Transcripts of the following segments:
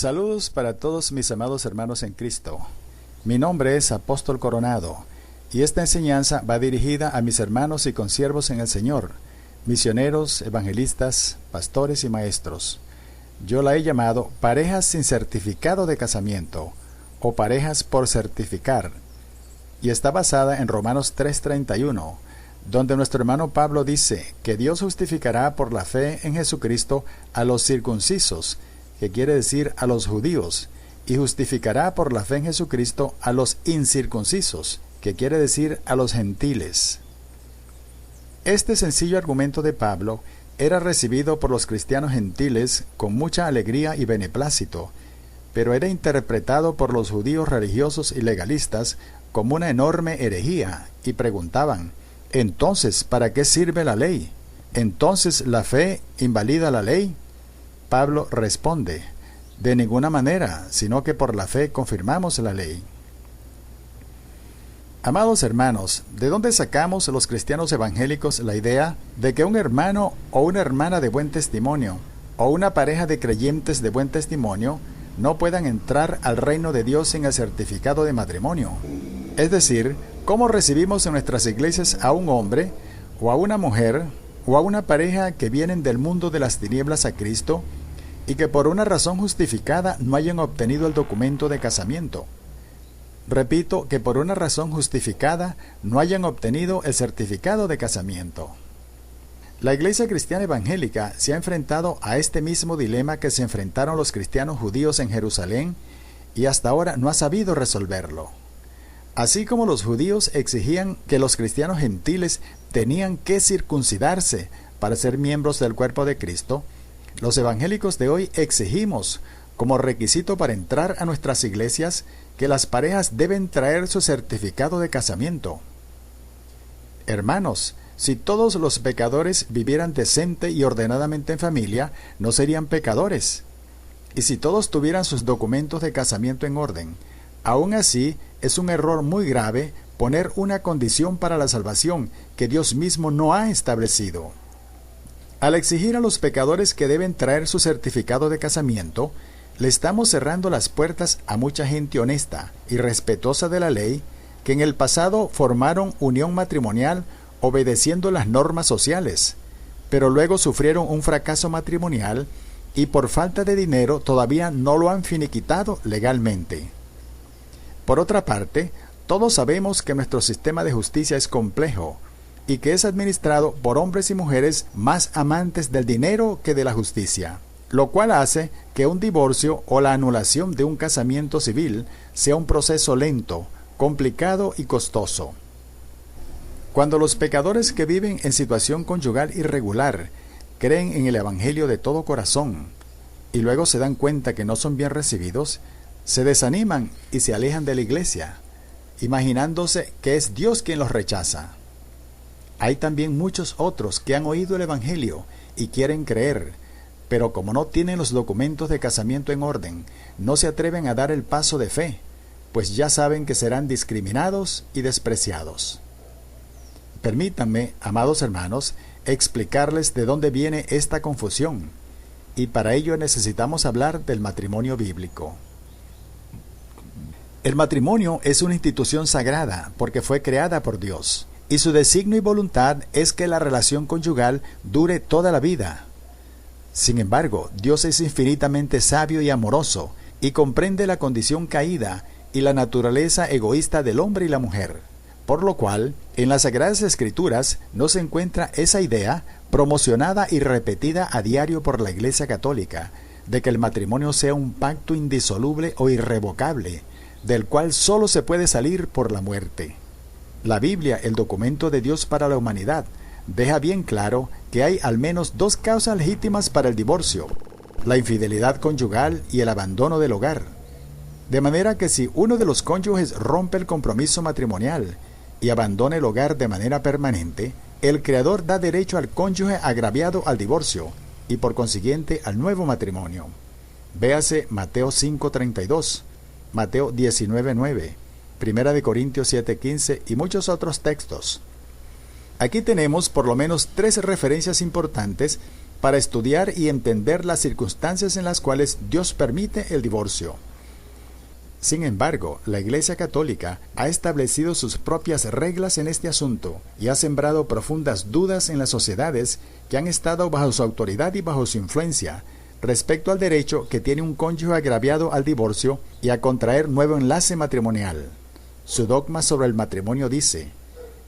Saludos para todos mis amados hermanos en Cristo. Mi nombre es Apóstol Coronado, y esta enseñanza va dirigida a mis hermanos y consiervos en el Señor, misioneros, evangelistas, pastores y maestros. Yo la he llamado parejas sin certificado de casamiento, o parejas por certificar, y está basada en Romanos 3:31, donde nuestro hermano Pablo dice que Dios justificará por la fe en Jesucristo a los circuncisos, que quiere decir a los judíos, y justificará por la fe en Jesucristo a los incircuncisos, que quiere decir a los gentiles. Este sencillo argumento de Pablo era recibido por los cristianos gentiles con mucha alegría y beneplácito, pero era interpretado por los judíos religiosos y legalistas como una enorme herejía, y preguntaban: ¿entonces para qué sirve la ley? ¿Entonces la fe invalida la ley? Pablo responde: de ninguna manera, sino que por la fe confirmamos la ley. Amados hermanos, ¿de dónde sacamos los cristianos evangélicos la idea de que un hermano o una hermana de buen testimonio, o una pareja de creyentes de buen testimonio, no puedan entrar al reino de Dios sin el certificado de matrimonio? Es decir, ¿cómo recibimos en nuestras iglesias a un hombre, o a una mujer, o a una pareja que vienen del mundo de las tinieblas a Cristo, y que por una razón justificada no hayan obtenido el documento de casamiento? Repito, que por una razón justificada no hayan obtenido el certificado de casamiento. La Iglesia Cristiana Evangélica se ha enfrentado a este mismo dilema que se enfrentaron los cristianos judíos en Jerusalén, y hasta ahora no ha sabido resolverlo. Así como los judíos exigían que los cristianos gentiles tenían que circuncidarse para ser miembros del cuerpo de Cristo, los evangélicos de hoy exigimos, como requisito para entrar a nuestras iglesias, que las parejas deben traer su certificado de casamiento. Hermanos, si todos los pecadores vivieran decente y ordenadamente en familia, no serían pecadores. Y si todos tuvieran sus documentos de casamiento en orden, aún así es un error muy grave poner una condición para la salvación que Dios mismo no ha establecido. Al exigir a los pecadores que deben traer su certificado de casamiento, le estamos cerrando las puertas a mucha gente honesta y respetuosa de la ley, que en el pasado formaron unión matrimonial obedeciendo las normas sociales, pero luego sufrieron un fracaso matrimonial y por falta de dinero todavía no lo han finiquitado legalmente. Por otra parte, todos sabemos que nuestro sistema de justicia es complejo y que es administrado por hombres y mujeres más amantes del dinero que de la justicia, lo cual hace que un divorcio o la anulación de un casamiento civil sea un proceso lento, complicado y costoso. Cuando los pecadores que viven en situación conyugal irregular creen en el Evangelio de todo corazón y luego se dan cuenta que no son bien recibidos, se desaniman y se alejan de la iglesia, imaginándose que es Dios quien los rechaza. Hay también muchos otros que han oído el Evangelio y quieren creer, pero como no tienen los documentos de casamiento en orden, no se atreven a dar el paso de fe, pues ya saben que serán discriminados y despreciados. Permítanme, amados hermanos, explicarles de dónde viene esta confusión, y para ello necesitamos hablar del matrimonio bíblico. El matrimonio es una institución sagrada porque fue creada por Dios, y su designio y voluntad es que la relación conyugal dure toda la vida. Sin embargo, Dios es infinitamente sabio y amoroso, y comprende la condición caída y la naturaleza egoísta del hombre y la mujer, por lo cual, en las Sagradas Escrituras no se encuentra esa idea promocionada y repetida a diario por la Iglesia Católica, de que el matrimonio sea un pacto indisoluble o irrevocable, del cual solo se puede salir por la muerte. La Biblia, el documento de Dios para la humanidad, deja bien claro que hay al menos dos causas legítimas para el divorcio: la infidelidad conyugal y el abandono del hogar. De manera que si uno de los cónyuges rompe el compromiso matrimonial y abandona el hogar de manera permanente, el Creador da derecho al cónyuge agraviado al divorcio y por consiguiente al nuevo matrimonio. Véase Mateo 5:32, Mateo 19:9, Primera de Corintios 7:15 y muchos otros textos. Aquí tenemos por lo menos tres referencias importantes para estudiar y entender las circunstancias en las cuales Dios permite el divorcio. Sin embargo, la Iglesia Católica ha establecido sus propias reglas en este asunto y ha sembrado profundas dudas en las sociedades que han estado bajo su autoridad y bajo su influencia respecto al derecho que tiene un cónyuge agraviado al divorcio y a contraer nuevo enlace matrimonial. Su dogma sobre el matrimonio dice: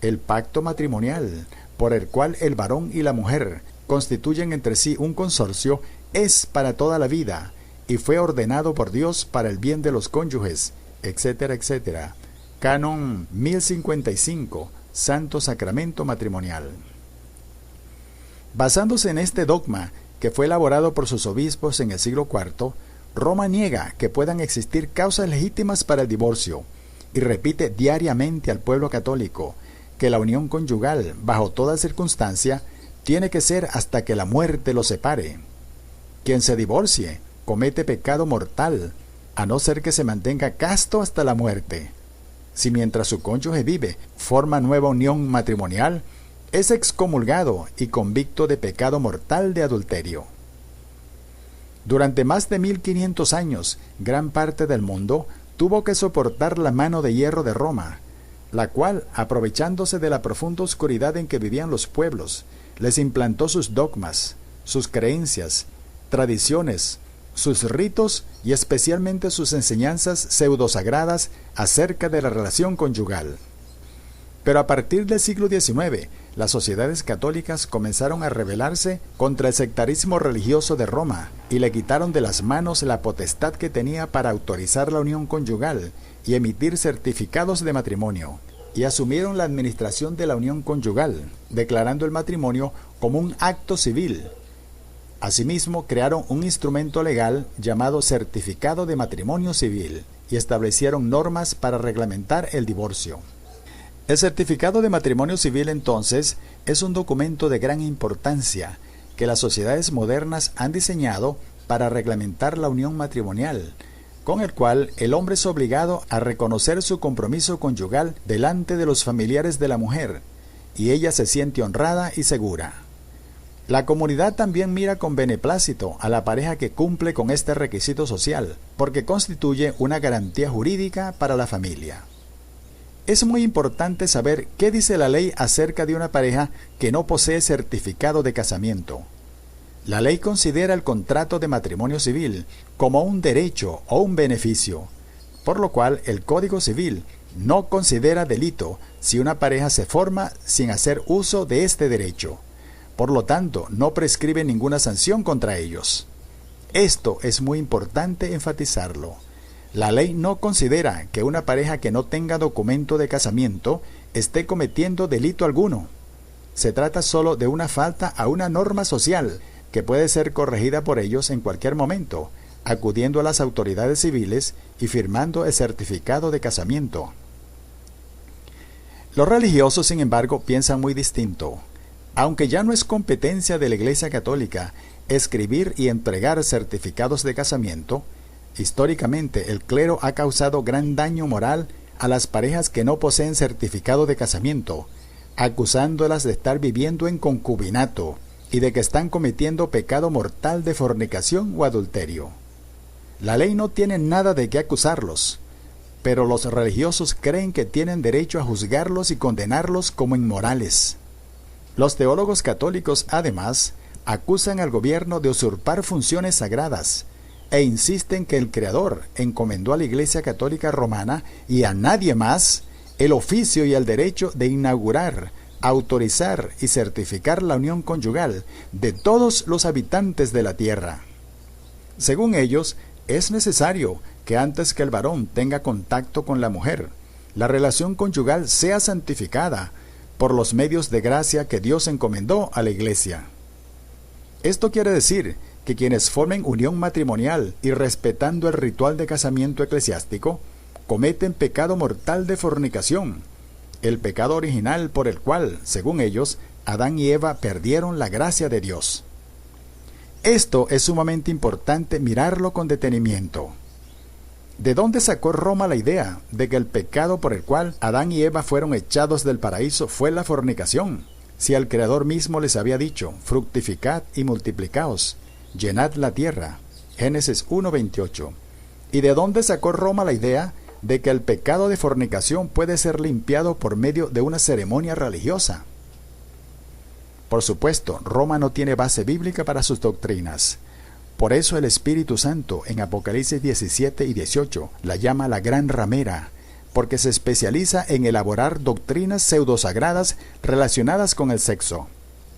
el pacto matrimonial, por el cual el varón y la mujer constituyen entre sí un consorcio, es para toda la vida, y fue ordenado por Dios para el bien de los cónyuges, etcétera, etcétera. Canon 1055, Santo Sacramento Matrimonial. Basándose en este dogma, que fue elaborado por sus obispos en el siglo IV, Roma niega que puedan existir causas legítimas para el divorcio, y repite diariamente al pueblo católico que la unión conyugal, bajo toda circunstancia, tiene que ser hasta que la muerte los separe. Quien se divorcie comete pecado mortal, a no ser que se mantenga casto hasta la muerte. Si mientras su cónyuge vive forma nueva unión matrimonial, es excomulgado y convicto de pecado mortal de adulterio. Durante más de 1500 años, gran parte del mundo tuvo que soportar la mano de hierro de Roma, la cual, aprovechándose de la profunda oscuridad en que vivían los pueblos, les implantó sus dogmas, sus creencias, tradiciones, sus ritos y especialmente sus enseñanzas pseudosagradas acerca de la relación conyugal. Pero a partir del siglo XIX, las sociedades católicas comenzaron a rebelarse contra el sectarismo religioso de Roma y le quitaron de las manos la potestad que tenía para autorizar la unión conyugal y emitir certificados de matrimonio, y asumieron la administración de la unión conyugal, declarando el matrimonio como un acto civil. Asimismo, crearon un instrumento legal llamado Certificado de Matrimonio Civil y establecieron normas para reglamentar el divorcio. El Certificado de Matrimonio Civil, entonces, es un documento de gran importancia que las sociedades modernas han diseñado para reglamentar la unión matrimonial, con el cual el hombre es obligado a reconocer su compromiso conyugal delante de los familiares de la mujer, y ella se siente honrada y segura. La comunidad también mira con beneplácito a la pareja que cumple con este requisito social, porque constituye una garantía jurídica para la familia. Es muy importante saber qué dice la ley acerca de una pareja que no posee certificado de casamiento. La ley considera el contrato de matrimonio civil como un derecho o un beneficio, por lo cual el Código Civil no considera delito si una pareja se forma sin hacer uso de este derecho. Por lo tanto, no prescribe ninguna sanción contra ellos. Esto es muy importante enfatizarlo. La ley no considera que una pareja que no tenga documento de casamiento esté cometiendo delito alguno. Se trata solo de una falta a una norma social que puede ser corregida por ellos en cualquier momento, acudiendo a las autoridades civiles y firmando el certificado de casamiento. Los religiosos, sin embargo, piensan muy distinto. Aunque ya no es competencia de la Iglesia Católica escribir y entregar certificados de casamiento, históricamente el clero ha causado gran daño moral a las parejas que no poseen certificado de casamiento, acusándolas de estar viviendo en concubinato y de que están cometiendo pecado mortal de fornicación o adulterio. La ley no tiene nada de qué acusarlos, pero los religiosos creen que tienen derecho a juzgarlos y condenarlos como inmorales. Los teólogos católicos, además, acusan al gobierno de usurpar funciones sagradas e insisten que el Creador encomendó a la Iglesia Católica Romana y a nadie más el oficio y el derecho de inaugurar, autorizar y certificar la unión conyugal de todos los habitantes de la tierra. Según ellos, es necesario que antes que el varón tenga contacto con la mujer, la relación conyugal sea santificada por los medios de gracia que Dios encomendó a la Iglesia. Esto quiere decir que quienes formen unión matrimonial y respetando el ritual de casamiento eclesiástico, cometen pecado mortal de fornicación, el pecado original por el cual, según ellos, Adán y Eva perdieron la gracia de Dios. Esto es sumamente importante mirarlo con detenimiento. ¿De dónde sacó Roma la idea de que el pecado por el cual Adán y Eva fueron echados del paraíso fue la fornicación? si el Creador mismo les había dicho: fructificad y multiplicaos, llenad la tierra? Génesis 1:28. ¿Y de dónde sacó Roma la idea de que el pecado de fornicación puede ser limpiado por medio de una ceremonia religiosa? Por supuesto, Roma no tiene base bíblica para sus doctrinas. Por eso el Espíritu Santo en Apocalipsis 17 y 18 la llama la gran ramera, porque se especializa en elaborar doctrinas pseudosagradas relacionadas con el sexo.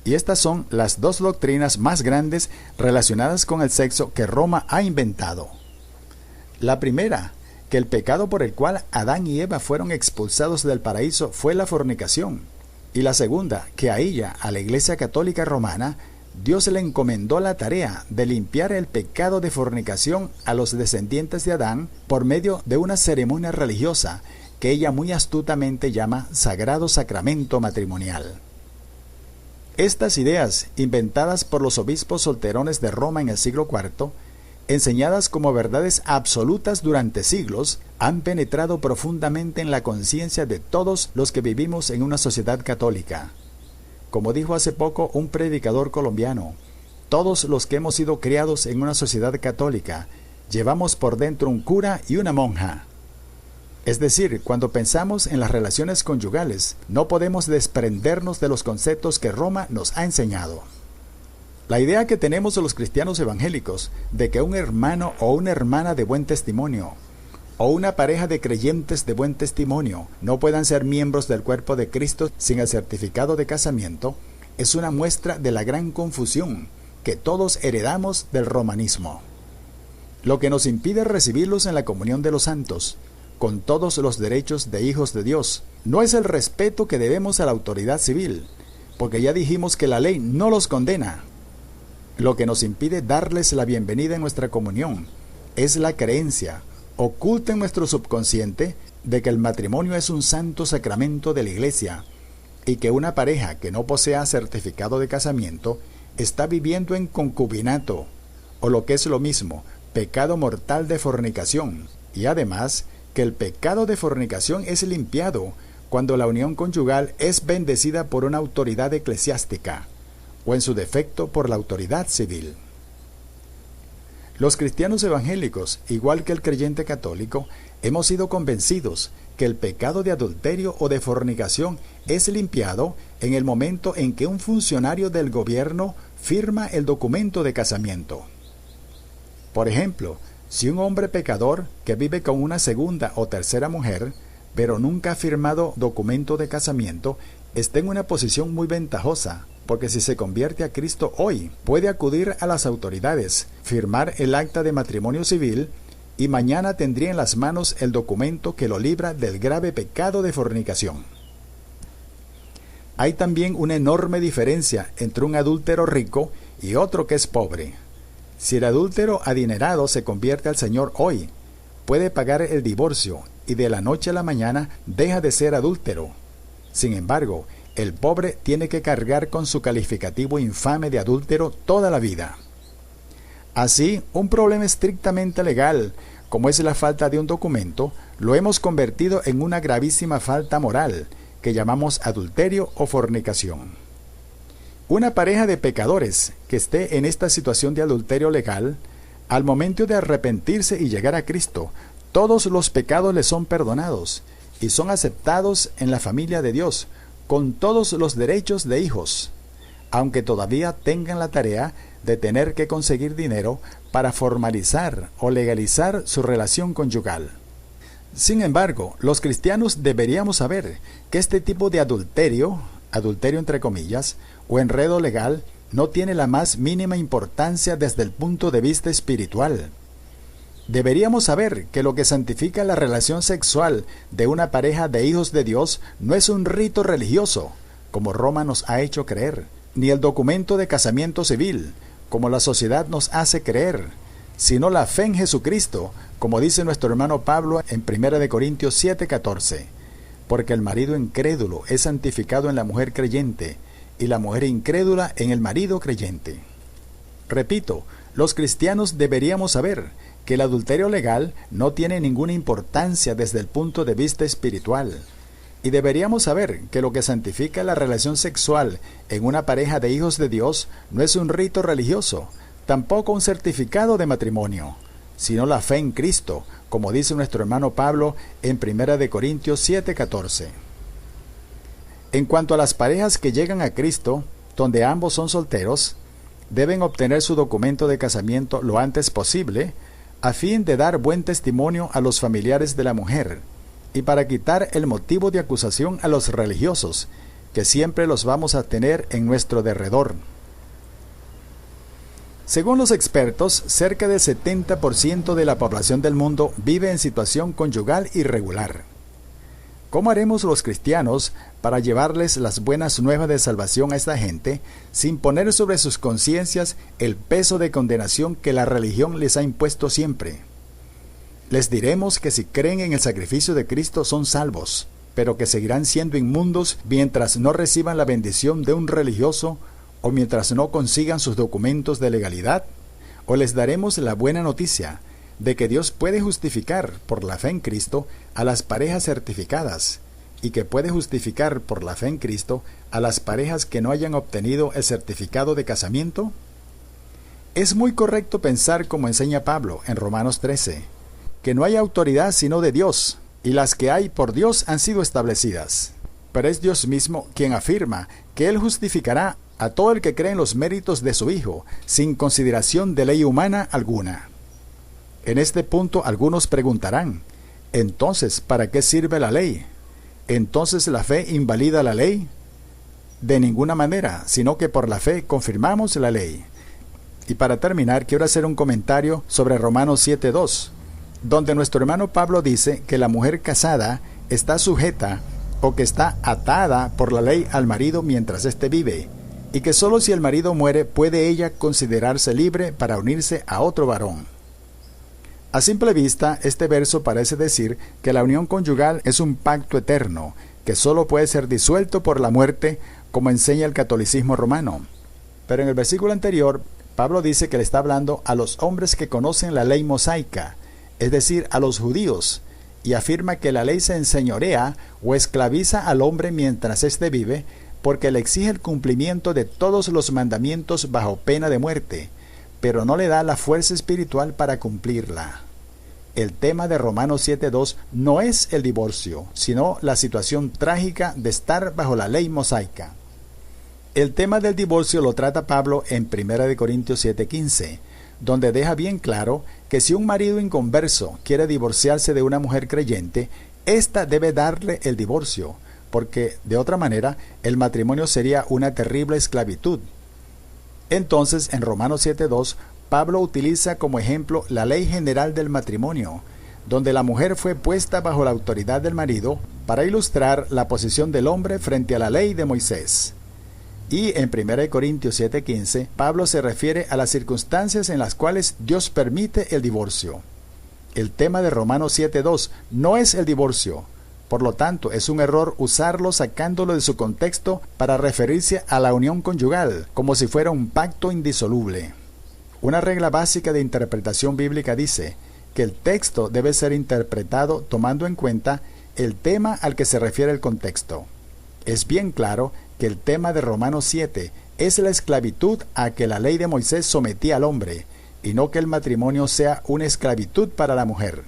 Y estas son las dos doctrinas más grandes relacionadas con el sexo que Roma ha inventado. La primera, que el pecado por el cual Adán y Eva fueron expulsados del paraíso fue la fornicación. Y la segunda, que a ella, a la Iglesia Católica Romana, Dios le encomendó la tarea de limpiar el pecado de fornicación a los descendientes de Adán por medio de una ceremonia religiosa que ella muy astutamente llama Sagrado Sacramento Matrimonial. Estas ideas, inventadas por los obispos solterones de Roma en el siglo IV, enseñadas como verdades absolutas durante siglos, han penetrado profundamente en la conciencia de todos los que vivimos en una sociedad católica. Como dijo hace poco un predicador colombiano, todos los que hemos sido criados en una sociedad católica llevamos por dentro un cura y una monja. Es decir, cuando pensamos en las relaciones conyugales, no podemos desprendernos de los conceptos que Roma nos ha enseñado. La idea que tenemos los cristianos evangélicos de que un hermano o una hermana de buen testimonio o una pareja de creyentes de buen testimonio no puedan ser miembros del cuerpo de Cristo sin el certificado de casamiento es una muestra de la gran confusión que todos heredamos del romanismo. Lo que nos impide recibirlos en la comunión de los santos, con todos los derechos de hijos de Dios, no es el respeto que debemos a la autoridad civil, porque ya dijimos que la ley no los condena. Lo que nos impide darles la bienvenida en nuestra comunión es la creencia, oculta en nuestro subconsciente, de que el matrimonio es un santo sacramento de la Iglesia y que una pareja que no posea certificado de casamiento está viviendo en concubinato, o lo que es lo mismo, pecado mortal de fornicación, y además que el pecado de fornicación es limpiado cuando la unión conyugal es bendecida por una autoridad eclesiástica, o en su defecto por la autoridad civil. Los cristianos evangélicos, igual que el creyente católico, hemos sido convencidos que el pecado de adulterio o de fornicación es limpiado en el momento en que un funcionario del gobierno firma el documento de casamiento. Por ejemplo, si un hombre pecador que vive con una segunda o tercera mujer, pero nunca ha firmado documento de casamiento, está en una posición muy ventajosa, porque si se convierte a Cristo hoy, puede acudir a las autoridades, firmar el acta de matrimonio civil, y mañana tendría en las manos el documento que lo libra del grave pecado de fornicación. Hay también una enorme diferencia entre un adúltero rico y otro que es pobre. Si el adúltero adinerado se convierte al Señor hoy, puede pagar el divorcio y de la noche a la mañana deja de ser adúltero. Sin embargo, el pobre tiene que cargar con su calificativo infame de adúltero toda la vida. Así, un problema estrictamente legal, como es la falta de un documento, lo hemos convertido en una gravísima falta moral, que llamamos adulterio o fornicación. Una pareja de pecadores que esté en esta situación de adulterio legal, al momento de arrepentirse y llegar a Cristo, todos los pecados les son perdonados y son aceptados en la familia de Dios, con todos los derechos de hijos, aunque todavía tengan la tarea de tener que conseguir dinero para formalizar o legalizar su relación conyugal. Sin embargo, los cristianos deberíamos saber que este tipo de adulterio entre comillas, o enredo legal, no tiene la más mínima importancia desde el punto de vista espiritual. Deberíamos saber que lo que santifica la relación sexual de una pareja de hijos de Dios no es un rito religioso, como Roma nos ha hecho creer, ni el documento de casamiento civil, como la sociedad nos hace creer, sino la fe en Jesucristo, como dice nuestro hermano Pablo en 1 Corintios 7:14, porque el marido incrédulo es santificado en la mujer creyente, y la mujer incrédula en el marido creyente. Repito, los cristianos deberíamos saber que el adulterio legal no tiene ninguna importancia desde el punto de vista espiritual. Y deberíamos saber que lo que santifica la relación sexual en una pareja de hijos de Dios no es un rito religioso, tampoco un certificado de matrimonio, sino la fe en Cristo, como dice nuestro hermano Pablo en 1 Corintios 7:14. En cuanto a las parejas que llegan a Cristo, donde ambos son solteros, deben obtener su documento de casamiento lo antes posible, a fin de dar buen testimonio a los familiares de la mujer, y para quitar el motivo de acusación a los religiosos, que siempre los vamos a tener en nuestro derredor. Según los expertos, cerca del 70% de la población del mundo vive en situación conyugal irregular. ¿Cómo haremos los cristianos para llevarles las buenas nuevas de salvación a esta gente sin poner sobre sus conciencias el peso de condenación que la religión les ha impuesto siempre? Les diremos que si creen en el sacrificio de Cristo son salvos, pero que seguirán siendo inmundos mientras no reciban la bendición de un religioso o mientras no consigan sus documentos de legalidad. O les daremos la buena noticia de que Dios puede justificar por la fe en Cristo a las parejas certificadas y que puede justificar por la fe en Cristo a las parejas que no hayan obtenido el certificado de casamiento. Es muy correcto pensar como enseña Pablo en Romanos 13, que no hay autoridad sino de Dios, y las que hay por Dios han sido establecidas. Pero es Dios mismo quien afirma que Él justificará a todo el que cree en los méritos de su Hijo, sin consideración de ley humana alguna. En este punto algunos preguntarán, entonces, ¿para qué sirve la ley? ¿Entonces la fe invalida la ley? De ninguna manera, sino que por la fe confirmamos la ley. Y para terminar, quiero hacer un comentario sobre Romanos 7:2, donde nuestro hermano Pablo dice que la mujer casada está sujeta o que está atada por la ley al marido mientras éste vive, y que sólo si el marido muere puede ella considerarse libre para unirse a otro varón. A simple vista, este verso parece decir que la unión conyugal es un pacto eterno, que sólo puede ser disuelto por la muerte, como enseña el catolicismo romano. Pero en el versículo anterior, Pablo dice que le está hablando a los hombres que conocen la ley mosaica, es decir, a los judíos, y afirma que la ley se enseñorea o esclaviza al hombre mientras éste vive, porque le exige el cumplimiento de todos los mandamientos bajo pena de muerte, pero no le da la fuerza espiritual para cumplirla. El tema de Romanos 7:2 no es el divorcio, sino la situación trágica de estar bajo la ley mosaica. El tema del divorcio lo trata Pablo en 1 Corintios 7:15, donde deja bien claro que si un marido inconverso quiere divorciarse de una mujer creyente, ésta debe darle el divorcio, porque de otra manera el matrimonio sería una terrible esclavitud. Entonces, en Romanos 7:2, Pablo utiliza como ejemplo la ley general del matrimonio, donde la mujer fue puesta bajo la autoridad del marido para ilustrar la posición del hombre frente a la ley de Moisés. Y en 1 Corintios 7:15, Pablo se refiere a las circunstancias en las cuales Dios permite el divorcio. El tema de Romanos 7:2 no es el divorcio. Por lo tanto, es un error usarlo sacándolo de su contexto para referirse a la unión conyugal, como si fuera un pacto indisoluble. Una regla básica de interpretación bíblica dice que el texto debe ser interpretado tomando en cuenta el tema al que se refiere el contexto. Es bien claro que el tema de Romanos 7 es la esclavitud a que la ley de Moisés sometía al hombre, y no que el matrimonio sea una esclavitud para la mujer.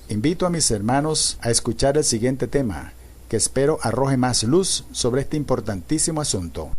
Invito a mis hermanos a escuchar el siguiente tema, que espero arroje más luz sobre este importantísimo asunto.